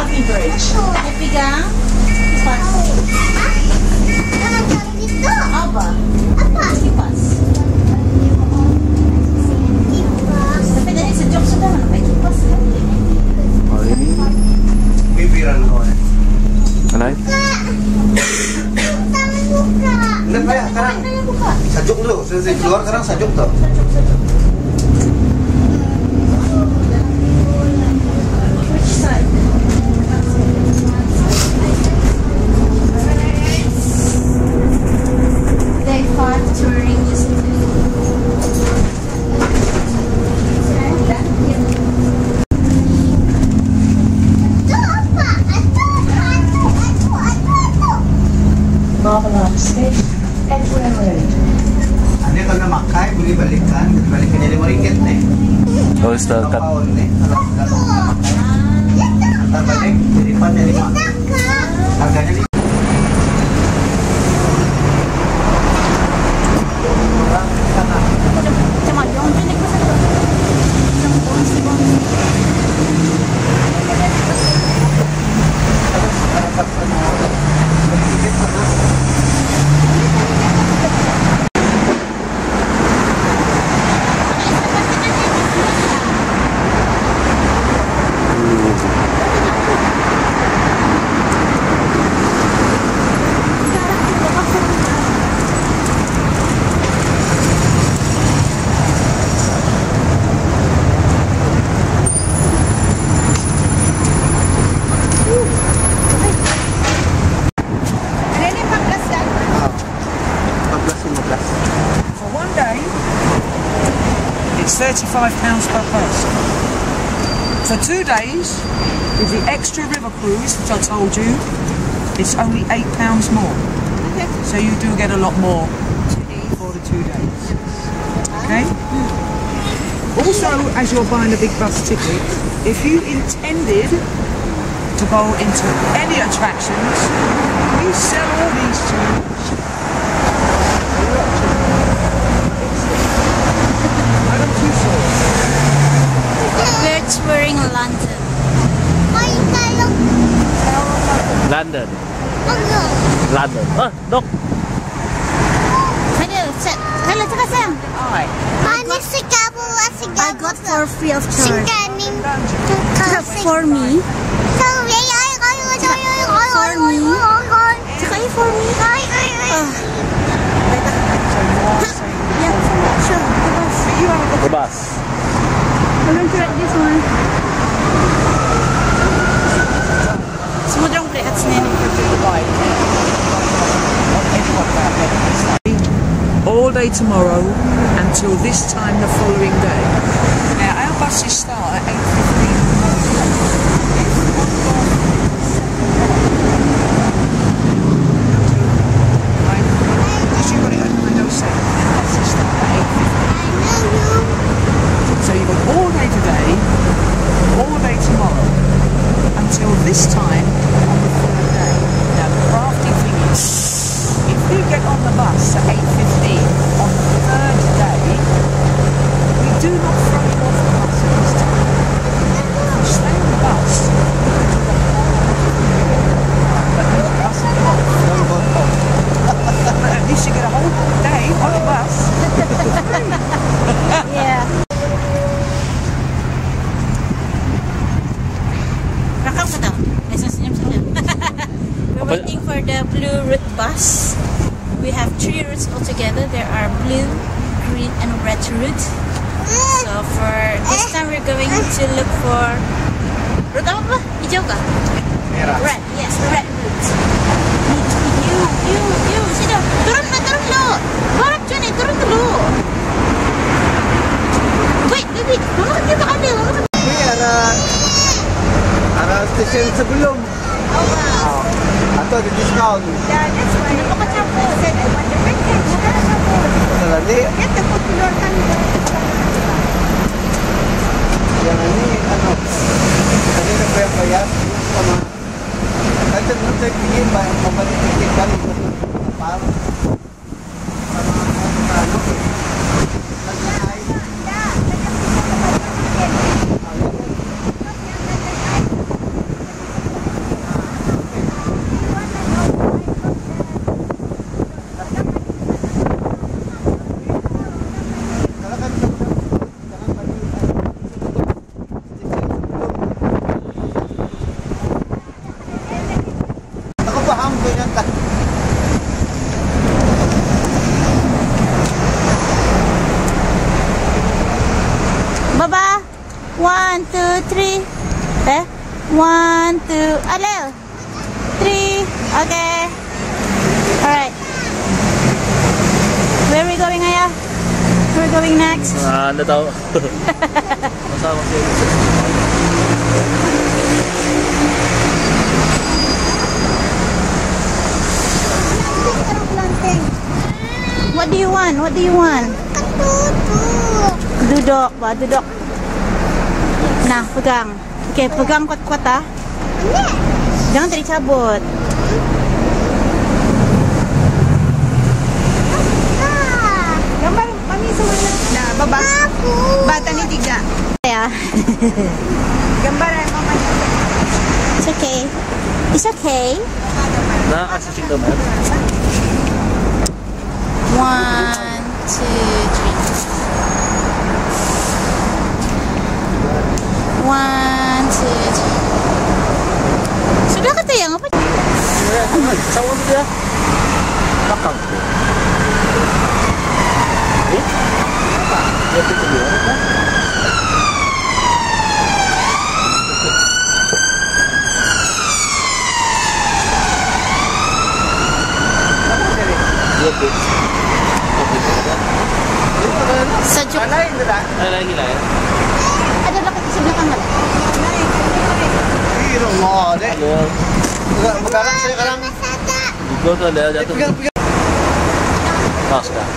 coffee bridge. Ipigang? Kipas. Apa? Kipas. Tapi dari sejak sudah may kipas kan? Oh, ini Bibiran ko eh. Alay? Hindi kaya, karang sajuk dulu. Selesai keluar, karang sajuk tuh. Which side? Day 5 touring is Marmalade Station, Edgware Road. Ano kalau na makai, boleh balikan. Balikan jadi ringgit nih. Oh, it's the cut. Kalau nih, kalau makai. Antar balik, jadi 4 dari 5. Harganya nih. £35 per person. For 2 days, with the extra river cruise, which I told you, it's only £8 more. Okay. So you do get a lot more for the 2 days. Okay? Also, as you're buying a big bus ticket, if you intended to go into any attractions, we sell all these to you. We're touring London. London. London. Ah, dok. Hello, cakap sayang. I got for free of charge. Cakap for me. For me. Cakap for me. Yeah, sure. The bus. I'm going to try this one. Semua dong lihat sini. All day tomorrow until this time the following day. Now our buses start at 8:15 in the morning. Because you've got it at 9:07, our buses start at 8:15. So you've got all day today, all day tomorrow, until this time on the third day. Now the crafty thing is, if you get on the bus at 8:15 on the third day, we do not throw you off the bus at this time. If you stay on the bus, but the bus will go off. But at least you get a whole day on the bus. Yeah. We're waiting for the blue route bus. We have 3 routes altogether. There are blue, green, and red route. So for this time, we're going to look for route apa? Hijau kah? Merah. Red. Yes, the red route. You, sini. Turun dulu. Barang Johnny, turun dulu. Wait, baby. Mama kita ada. Ini arah stesen sebelum. Atau ada diskaun. Yeah, that's why. Kenapa kau campur? Said I want the red cake. Kenapa campur? Salah ni. Dia takut keluarkan. Yang ini tadi nak bayar sama. Nanti saya pergi bayar kembali tiket kali kapal. 1, 2, alel. 3. Okay. Alright. Where are we going, Ayah? Where are we going next? Anda tahu. Sama sih. What do you want? What do you want? Duduk, ba, duduk. Nah, pegang. Okay, pegang kuat-kuat ah. Jangan tadi cabut. Gambar mami semuanya. Nah, baba. Bata ni 3. Ya. Gambar mama. It's okay. It's okay. Nah, kasih signal man. 1, 2, 3. 1, 2, 3. Sudah kata yang apa? Sama dia. Belakang. Dia pergi dia kan? Sejuk. Lain tak? Lagi lah ya. Ada belakang sebelah kanan. Hero mo, dek. Sekarang saya sekarang. Go tu ada jatuh. Pegang. Pas dah.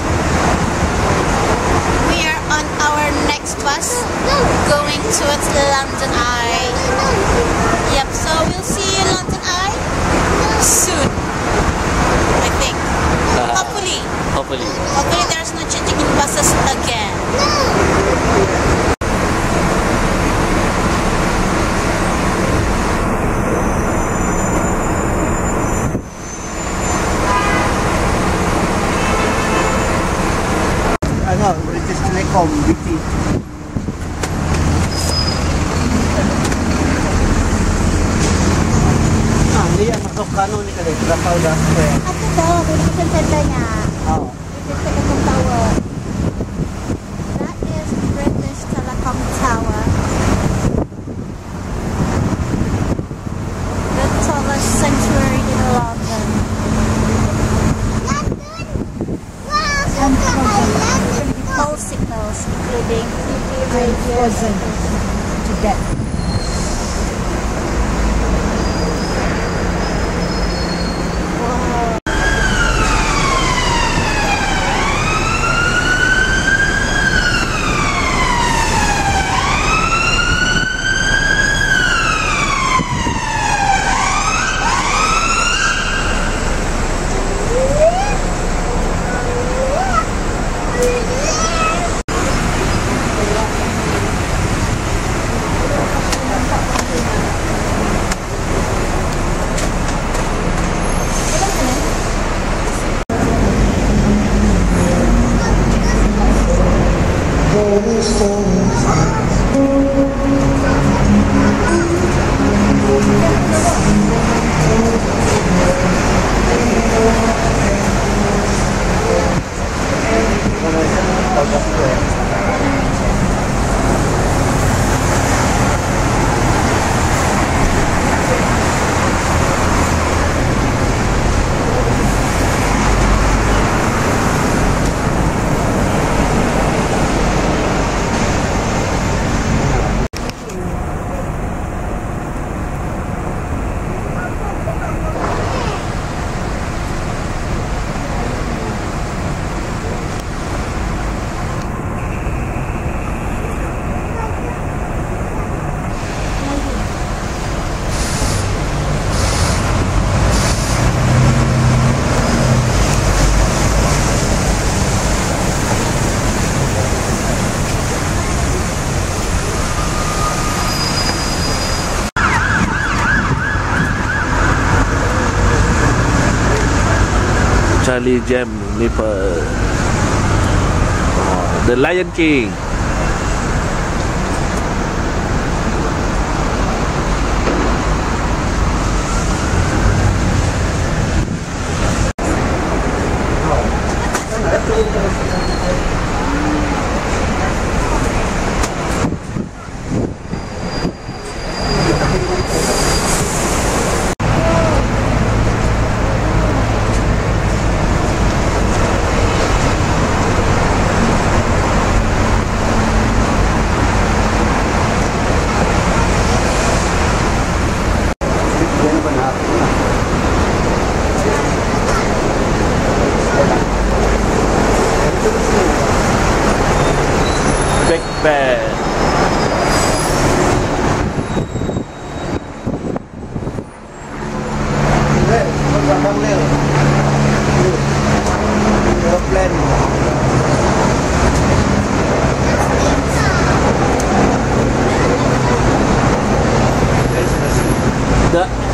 We are on our next bus going towards London Eye. Yep, so we'll see you in London Eye soon. I think. Hopefully. Hopefully. Hopefully there's no changing in buses again. Ano, British Telecom, BT. Dia masuk kano ni kali, berapa udah? Apa tu? Visitor centernya. Oh. Visitor Telecom Tower. That is British Telecom Tower. The tallest sanctuary in London. All signals, including TV, radio, To death. Charlie Jam Nipper. The Lion King.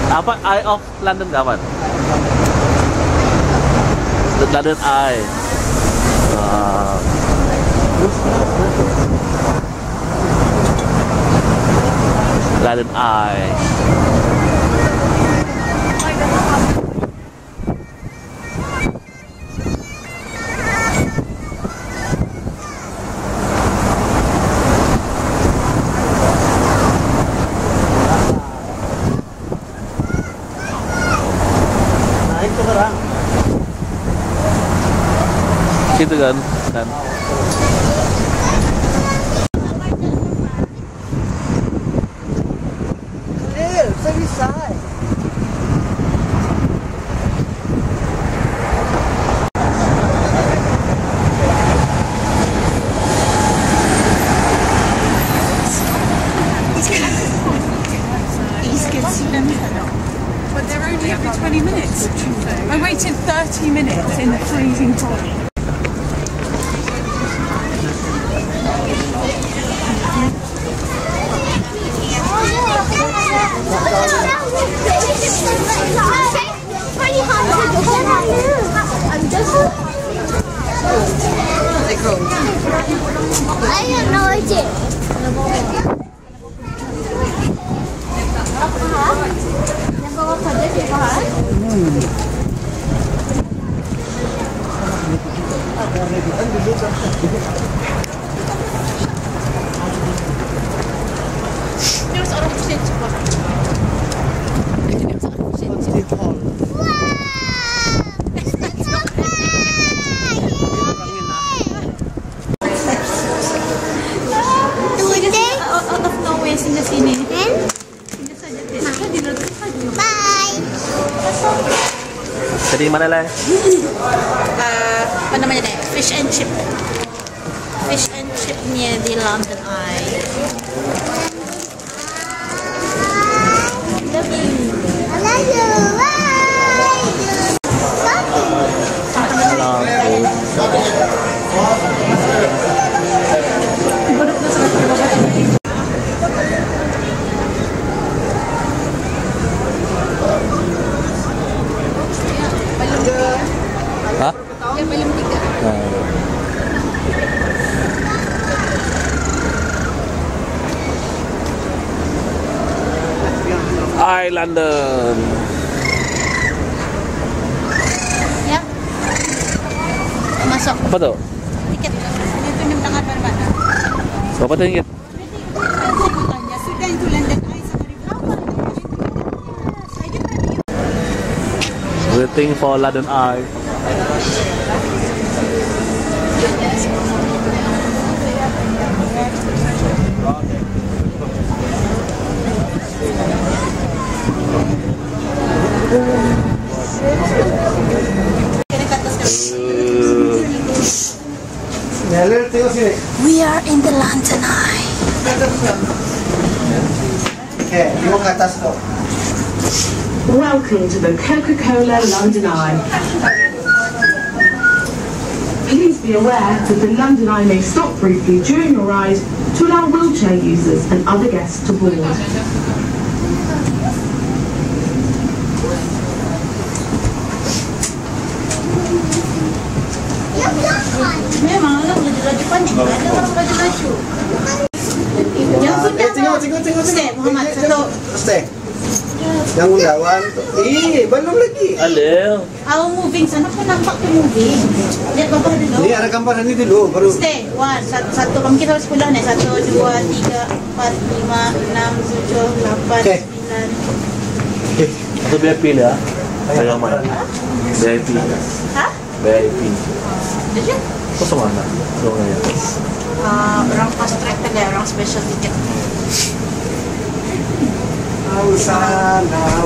Apa Eye of London kapan? The London Eye. London Eye. Naik ke barang. Situ kan. Khalil, saya bisa. But they're only every 20 minutes. I waited 30 minutes in the freezing cold. I don't know it. Terus orang pusing cepat. Out of nowhere sini sini. Sini saja deh. Di luar saja. Bye. Tadi mana lah? Apa namanya deh? Fish and chip. Fish and chip nya di London Eye. Love you. I love you. Hah? Yang film 3. Eye London. Ya. Masuk. Apa tuh? Tiket. Ini tuh 6 tangan mana? Berapa ringgit? Ya sudah itu London Eye sekali berapa? Waiting for London Eye. Khalil, tengok sini. We are in the London Eye. Okay, tengok ke atas tu. Welcome to the Coca-Cola London Eye. Please be aware that the London Eye may stop briefly during your ride to allow wheelchair users and other guests to board. Memang lah laju-laju panik. Ada orang laju-laju. Yang sudah Tengok. Stay, Muhammad. Satu. Stay. Yang undawan tu. Belum lagi. Alil. Our moving. Sana pun nampak tu moving. Lihat bawah dulu. Ni ada gambar ni dulu baru. Stay. One. Satu. Kami kita harus 10 ni. 1, 2, 3, 4, 5, 6, 7, 8, Okay. 9. Okay. Atau VIP lah. Saya mana? VIP. Hah? VIP. Ada je? Kau sama mana? Orang yang. Orang fast track tadi. Orang special ticket. Sana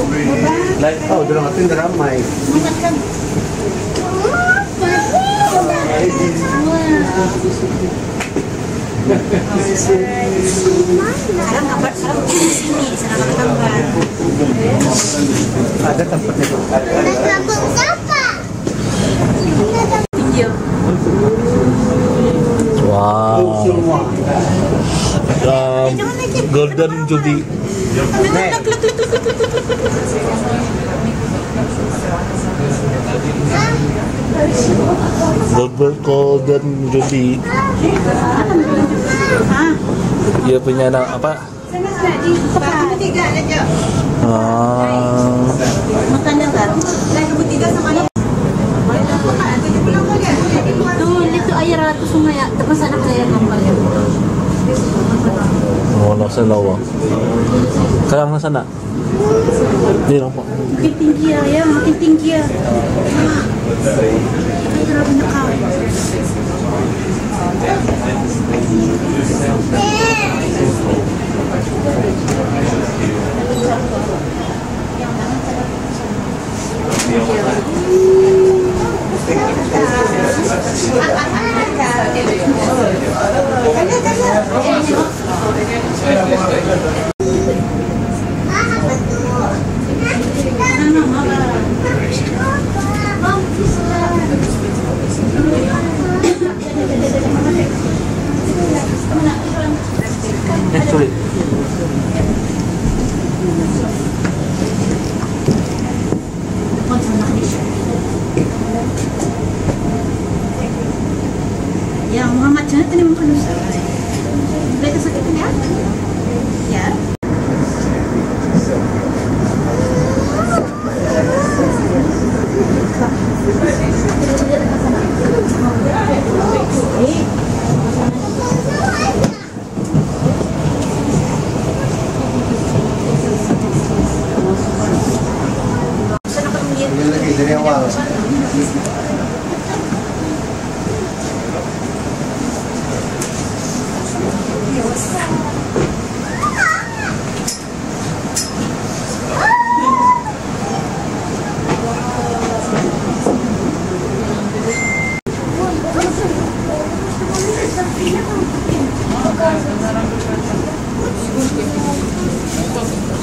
Like, oh, dorang atin ramai. Muhammad kan? Sekarang gambar. Sekarang di sini. Sekarang gambar. Ada tempat itu. Rambut siapa? Video. Wow. Semua. Golden Jubilee. Look. Golden Ruby. Dia punya anak apa? Makan dah kan? Itu air ratus sungai ya. Terus anak saya ngambal ya. Oh, nasa lawa. Kaya nasa na? Hindi nampak. Makin tinggi ya, makin tinggi ya. Ay, grabe na ka. Sorry. Ya, Muhammad jangan tadi makan usah. Boleh kesakitan ya? Ya. Ini lagi dari awal.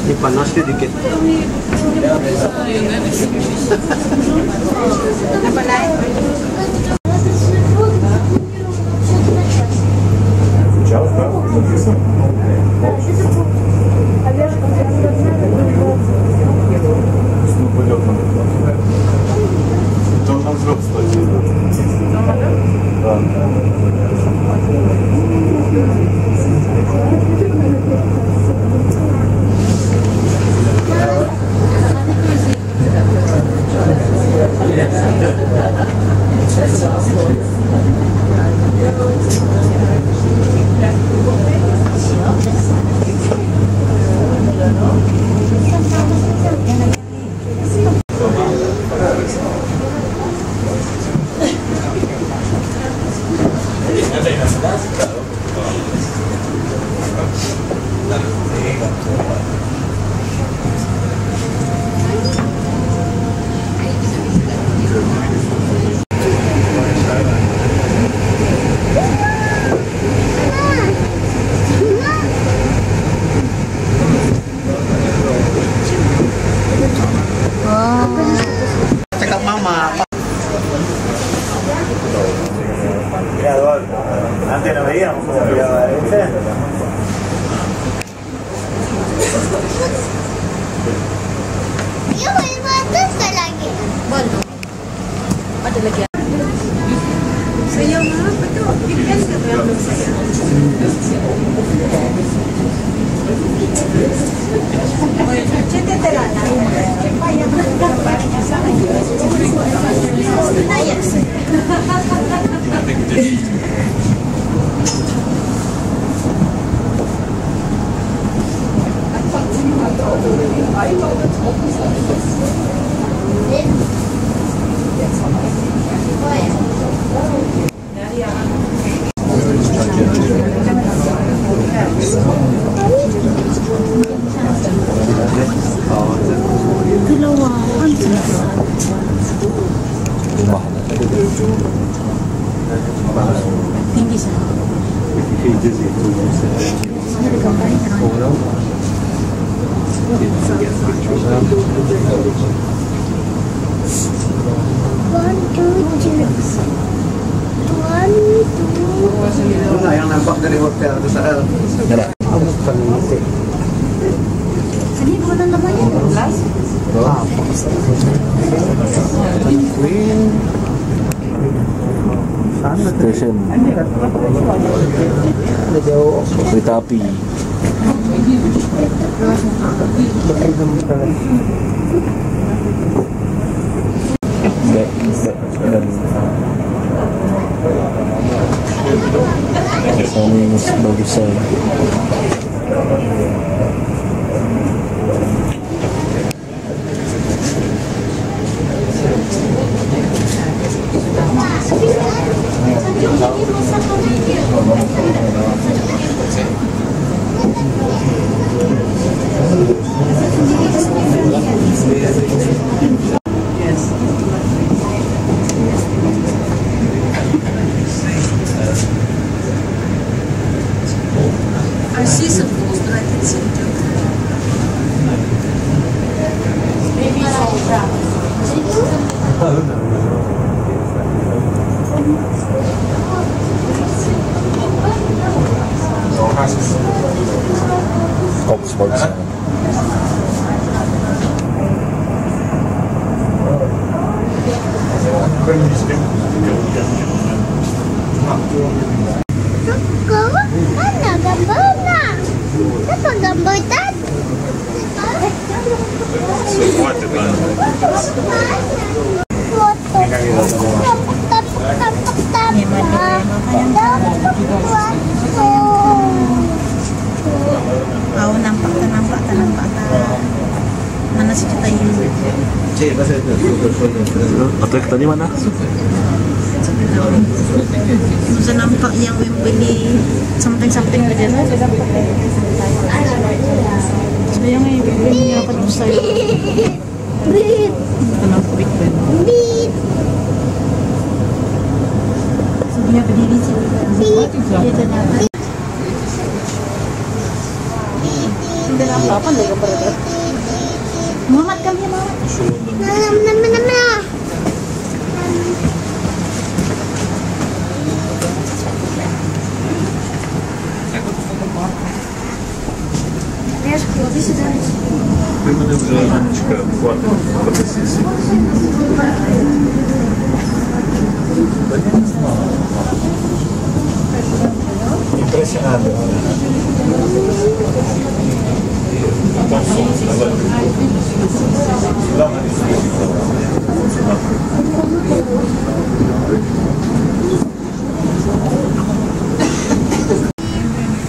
Ini panas sedikit. Apa lain? Cakap mama. Ya, nanti na veíamos como pillaba ese. Yo may batas ka lagi. Boleh. Ada lagi. Saya mah betul. Depends ke dalam saya. Cerita terana. Payah dapat saya. Nah, yes. Tinggi sana. One, two, three. One, two. Itu nggak yang nampak dari hotel itu Sahel. Bukan ini. Ini bukan namanya 12. Queen. Station. Kereta api. Dan ini bagusan. I see some balls, but I can see them. Maybe it's all wrapped. Mana gambarnya? Apa gambar tadi? Oh, nampak tak. Mana si kita ini? Atau tadi mana? Bisa nampak yang beli something aja lah. Sayang ni beli apa tu saya? Beep. Kenapa big ben? Beep. Dia berdiri sini. Dia ternyata. Dia apa lagi berada? Muhammad kami Muhammad. Nah. Impressionante.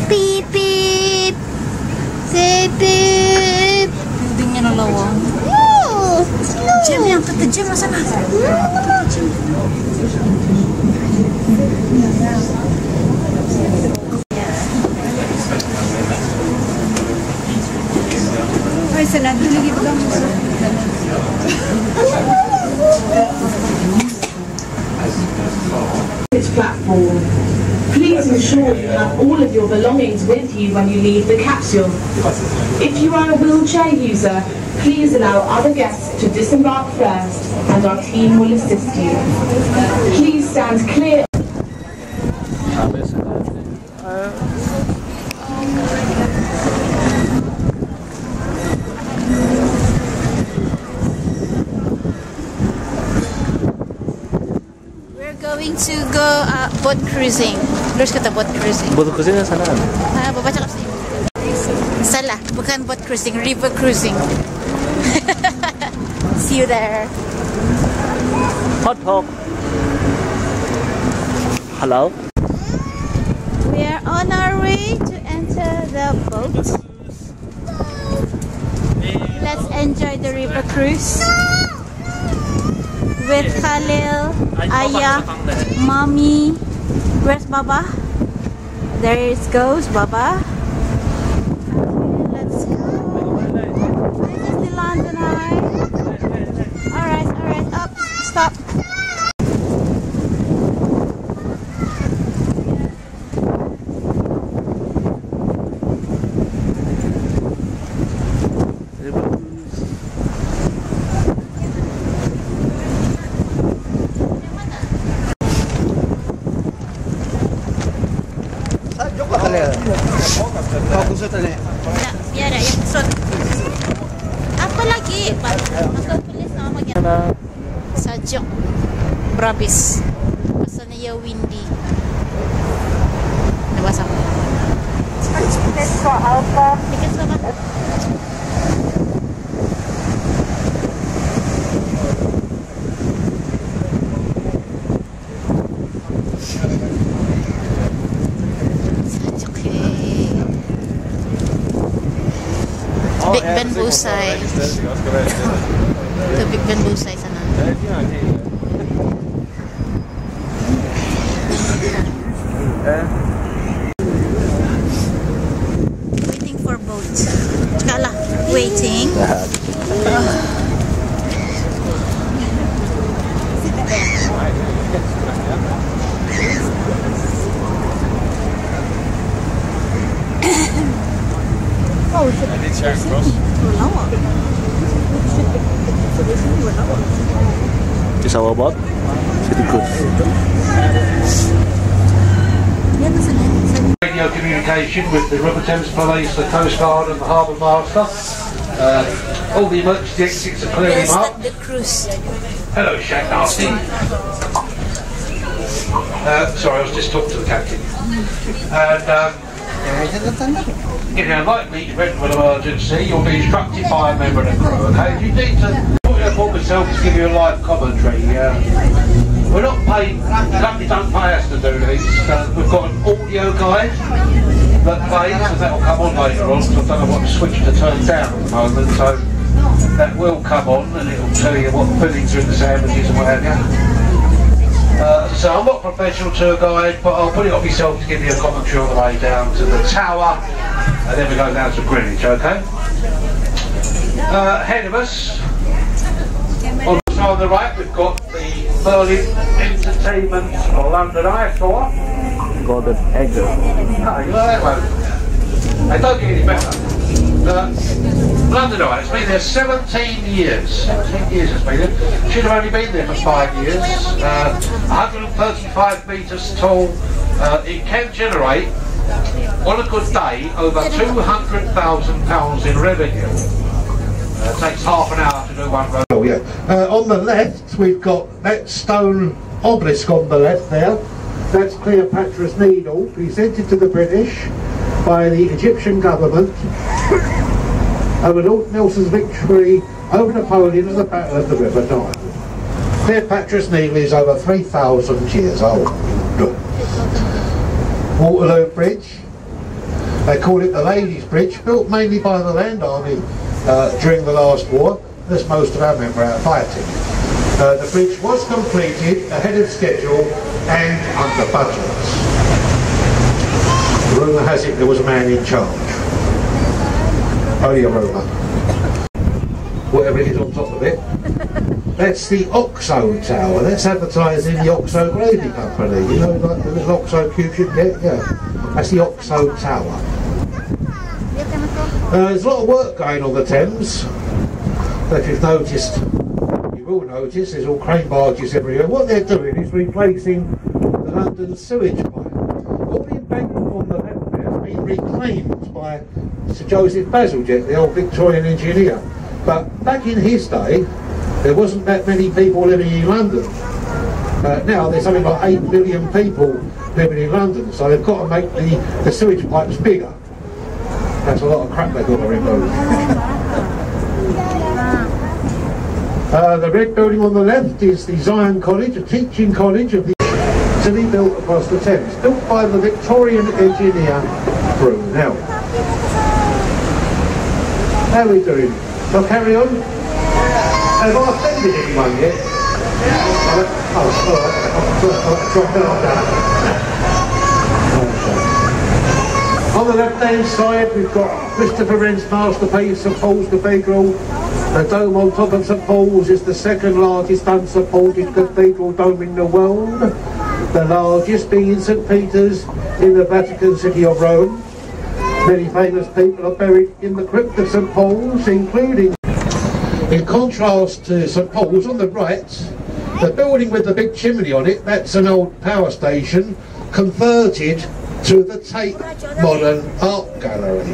Beep beep. Say beep. Buildingnya lawang. Oh. Jam yang terkejam lah sana. Ay, sana lagi pegang. This platform. Please ensure you have all of your belongings with you when you leave the capsule. If you are a wheelchair user, please allow other guests to disembark first and our team will assist you. Please stand clear. We're going to go boat cruising. Terus kata boat cruising. Boat cruising sana. Bapak cakap sini. Salah, bukan boat cruising, river cruising. See you there. Hot dog. Hello. We are on our way to enter the boat. Let's enjoy the river cruise with Khalil, Ayah, Mommy. Where's Baba? There it goes, Baba. Let's go. This is the London Eye. Alright, up, stop. Kau kusut ni. Tak, biar dah yang kusut. Apa lagi? Aku tulis nama bagian. Sajuk. Berhabis. Pasalnya Ayaw windy. Nabasa ko. Tickets for Alpha. Tickets na ba? Big Ben Busay. Ito Big Ben Busay sana. Waiting for boat. Kala, waiting. Is our boat? City Cruise. Radio communication with the River Thames Police, the Coast Guard and the Harbour Master. All the emergency exits are clearly Yes, marked. the cruise. Hello, Shaq Nasty. Sorry, I was just talking to the captain. And in an unlikely event of an emergency, you'll be instructed by a member of the crew, okay? If you need to put it upon myself to give you a live commentary, we're not paid, the company don't pay us to do these. We've got an audio guide that plays, and that will come on later on, so I don't know what switch to turn down at the moment, so that will come on and it'll tell you what fillings are in the sandwiches and what have you. So I'm not a professional tour guide, but I'll put it on myself to give you a commentary on the way down to the tower, and then we go down to Greenwich, okay? Ahead of us, on the right, we've got the Berlin Entertainment London Eye Tour. Golden Egger. Oh, you like that one? They don't get any better. London Eye, it's been there 17 years. 17 years it's been there. Should have only been there for 5 years. 135 metres tall. It can generate, on a good day, over £200,000 in revenue. It takes half an hour to do one road. Oh yeah. On the left, we've got that stone obelisk on the left there. That's Cleopatra's Needle, presented to the British by the Egyptian government over Lord Nelson's victory over Napoleon at the Battle of the River Nile. Cleopatra's Needle is over 3,000 years old. Waterloo Bridge, they call it the Ladies' Bridge, built mainly by the Land Army during the last war, as most of our men were out fighting. The bridge was completed ahead of schedule and under budget. Rumour has it there was a man in charge. Only a rumour. Whatever it is on top of it. That's the Oxo Tower. That's advertising the Oxo Gravy Company. You know, like the little Oxo cubes you get? Yeah. That's the Oxo Tower. There's a lot of work going on the Thames. If you've noticed, you will notice, there's all crane barges everywhere. What they're doing is replacing the London sewage pipe. All the embankment on the left there has been reclaimed by Sir Joseph Bazalgette, the old Victorian engineer. But back in his day, there wasn't that many people living in London. Now there's something like 8 million people living in London, so they've got to make the sewage pipes bigger. That's a lot of crap they've got to remove. The red building on the left is the Zion College, a teaching college of the city built across the Thames, built by the Victorian engineer Brunel. How are we doing? Shall I carry on? Have I offended anyone yet? On the left-hand side, we've got Christopher Wren's masterpiece, St Paul's Cathedral. The dome on top of St Paul's is the second largest unsupported cathedral dome in the world. The largest being in St Peter's in the Vatican City of Rome. Many famous people are buried in the crypt of St Paul's, including, in contrast to St Paul's on the right, the building with the big chimney on it, that's an old power station converted to the Tate Modern Art Gallery.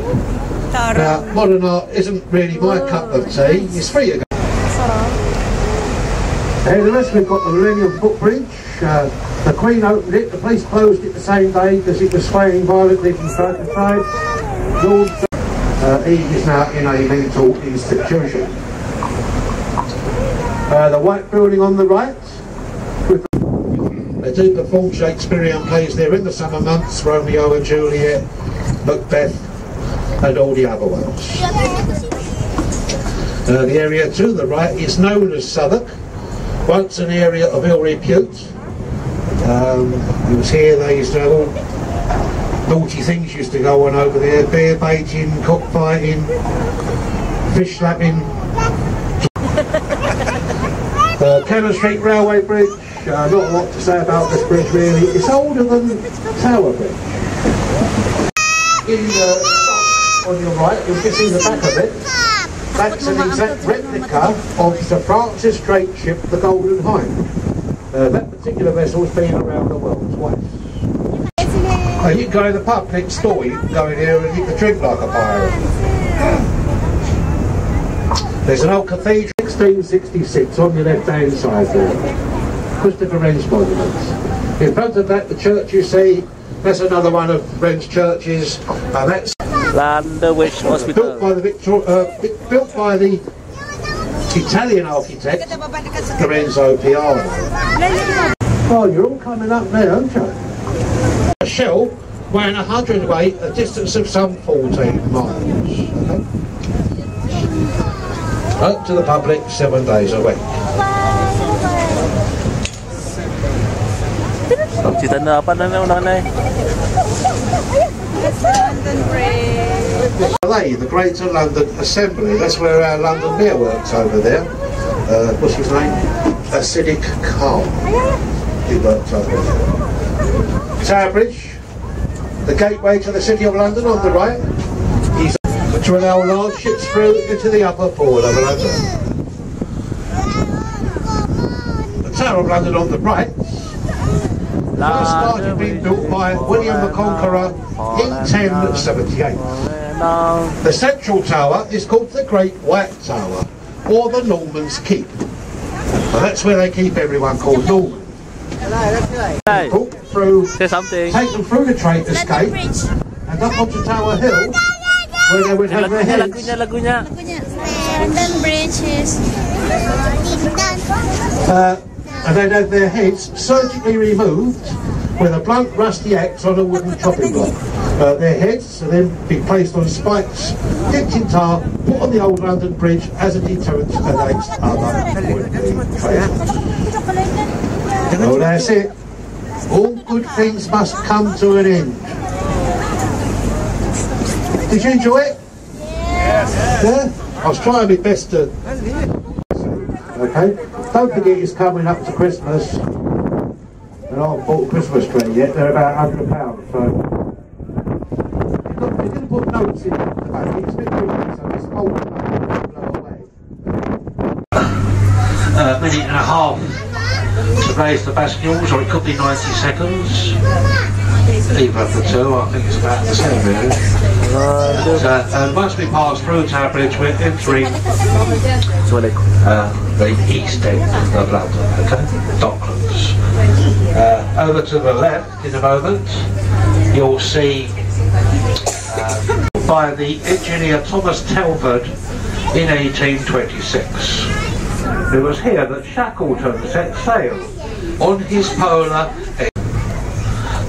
Now, modern art isn't really my cup of tea. It's free to go. The rest we've got the Millennium Footbridge. The Queen opened it, the police closed it the same day because it was swaying violently from side to side. Lord, he is now in a mental institution. The white building on the right. They do perform Shakespearean plays there in the summer months, Romeo and Juliet, Macbeth and all the other ones. The area to the right is known as Southwark, once an area of ill repute. It was here they used to have all naughty things used to go on over there, bear baiting, cockfighting, fish slapping. Cannon Street Railway Bridge, not a lot to say about this bridge really. It's older than Tower Bridge. On your right, you'll just see the back of it. That's an exact replica of Sir Francis Drake's ship, the Golden Hind. That particular vessel's been around the world twice. You can go in the pub next door, you can go in here and you can drink like a pirate. There's an old cathedral, 1666, on your left-hand side there. Christopher Wren's monuments. In front of that, the church you see, that's another one of Wren's churches, and that's built by the Italian architect Lorenzo Piano. Oh, you're all coming up there, aren't you? A shell weighing 100 weight, a distance of some 14 miles. Okay? Open to the public 7 days a week. The Greater London Assembly, that's where our London Mayor works over there. What's his name? Acidic Khan. He works over there. Tower Bridge, the gateway to the City of London on the right. He's to allow large ships through into the upper pool of London. The Tower of London on the right. First started being built by William the Conqueror in 1078. The central tower is called the Great White Tower, or the Norman's Keep. And that's where they keep everyone called Norman. Walk through, take them through the Traitors' Gate and up onto Tower Hill, where they would have their heads. London Bridge is... and they'd have their heads surgically removed with a blunt rusty axe on a wooden chopping block. Their heads will then be placed on spikes, dipped in tar, put on the old London Bridge as a deterrent against other would-be traitors. Well, that's it. All good things must come to an end. Did you enjoy it? Yes. Yeah? I was trying my best to... Okay? Don't forget it's coming up to Christmas. And I haven't bought a Christmas tree yet. They're about £100, so... You're going to put notes in the back. It's a bit tricky, so this whole thing will blow away. A minute and a half to raise the bascules, or it could be 90 seconds. Either of the two, I think it's about the same really. And once we pass through Tower Bridge, we're entering the east end of London, okay? Docklands. Over to the left in a moment, you'll see by the engineer Thomas Telford in 1826. It was here that Shackleton set sail on his polar.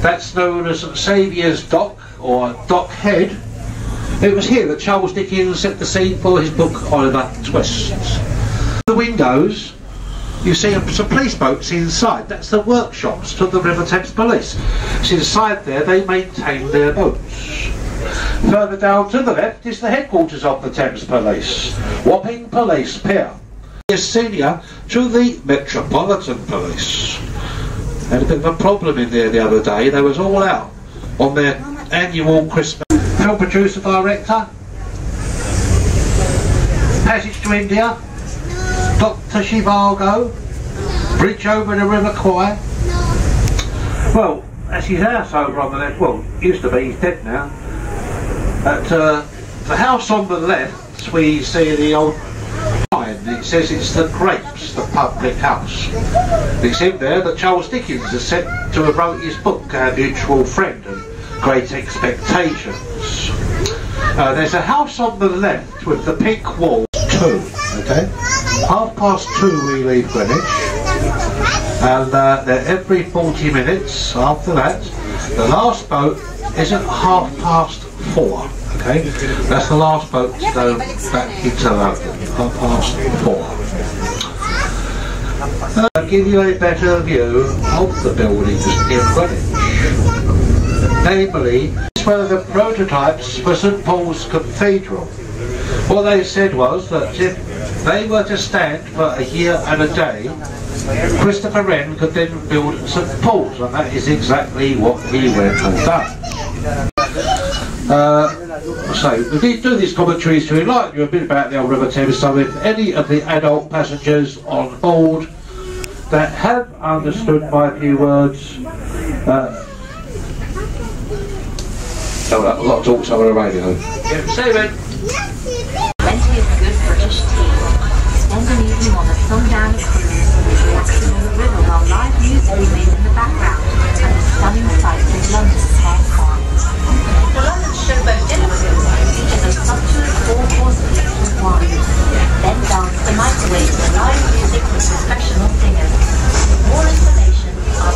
That's known as Saviour's Dock, or Dock Head. It was here that Charles Dickens set the scene for his book Oliver Twist. The windows, you see some police boats inside. That's the workshops to the River Thames Police. So inside there they maintain their boats. Further down to the left is the headquarters of the Thames Police, Wapping Police Pier. Is senior to the Metropolitan Police. Had a bit of a problem in there the other day. They was all out on their annual Christmas. Film producer, director, Passage to India, Dr. Zhivago, Bridge over the River Kwai. Well, that's his house over on the left. Well, used to be, he's dead now. At the house on the left, we see the old mine. it says it's the Grapes, the public house. It's in there that Charles Dickens is said to have wrote his book, Our Mutual Friend and Great Expectations. There's a house on the left with the pink wall, 2, okay? 2:30 we leave Greenwich, and they're every 40 minutes after that. The last boat is at 4:30, okay? That's the last boat to go back into London, 4:30. I'll give you a better view of the buildings in Greenwich. Namely, it's one of the prototypes for St Paul's Cathedral. What they said was that if they were to stand for a year and a day, Christopher Wren could then build St Paul's, and that is exactly what he went and done. So we did do these commentaries to enlighten you a bit about the old River Thames, so if any of the adult passengers on board that have understood my few words, a lot of talks over the radio. Yeah, say it. Plenty of good British tea. Spend an evening on a sundown cruise, relaxing on the river while live music remains in the background and the stunning sights of London pass by. The London Showboat dinner features a sumptuous 4-course feast with wine. Then dance the night away to the live music with professional singers. More information on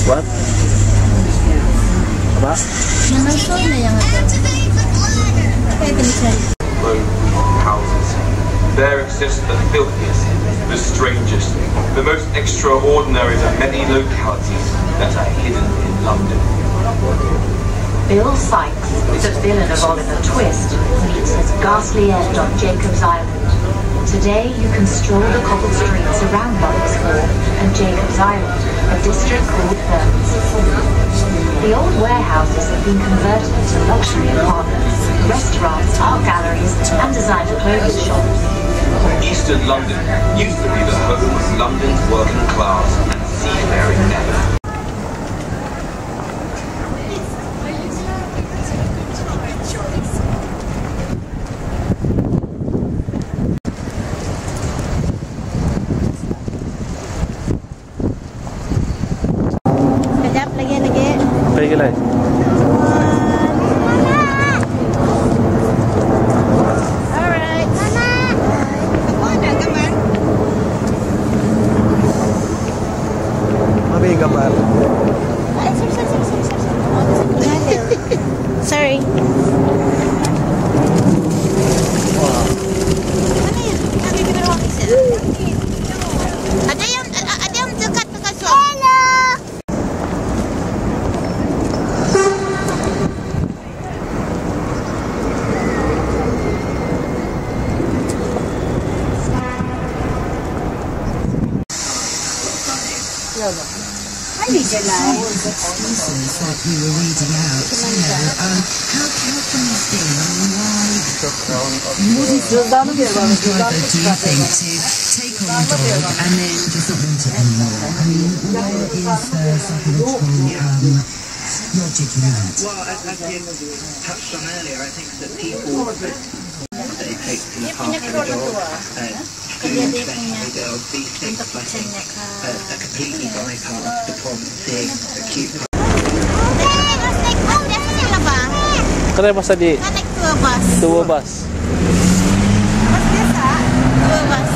What? Apa? Houses. There exist the filthiest, the strangest, the most extraordinary of many localities that are hidden in London. Bill Sykes, the villain of Oliver Twist, meets his ghastly end on Jacob's Island. Today you can stroll the cobbled streets around Lock's Hall and Jacob's Island, a district called Herman's Fall. The old warehouses have been converted into luxury apartments, restaurants, art galleries and designer clothing shops. Eastern London used to be the home of London's working class and seafaring men. Lagi guys. Alright. Mami, gambar. Sorry. Ada yang dekat dekat so. Excuses that you were reading out, how can you think, why, what is the driver do you think to take on the dog and then just not want it anymore? I mean, where is the psychological logic in that? Well, as Ian touched on earlier, I think that people dedicate to the park of the dog, they'll be things I think that completely bypass the problem of being acute. Kenapa mas tadi? Naik tour bus. Tour bus. Bus biasa. Tour bus.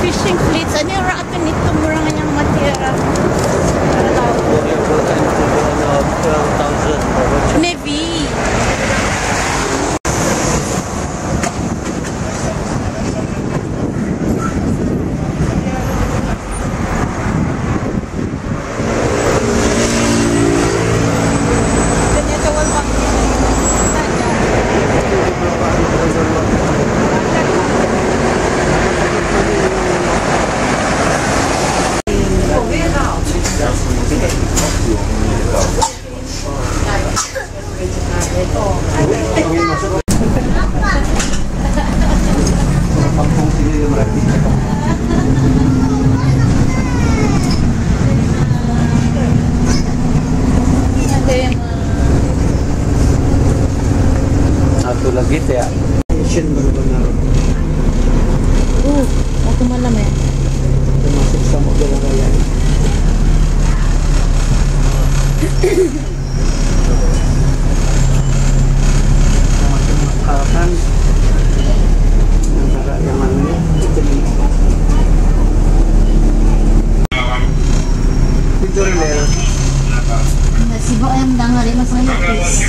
Fishing fleets. Ano yung rato nito? Murang yung matira. Maybe. Gitu ya. Asian benar-benar. Waktu malam ya. Termasuk Samudra Raya. Semakin mengakalkan antara yang mana itu tidur Lel. Sibuk yang dengar ini masalahnya please.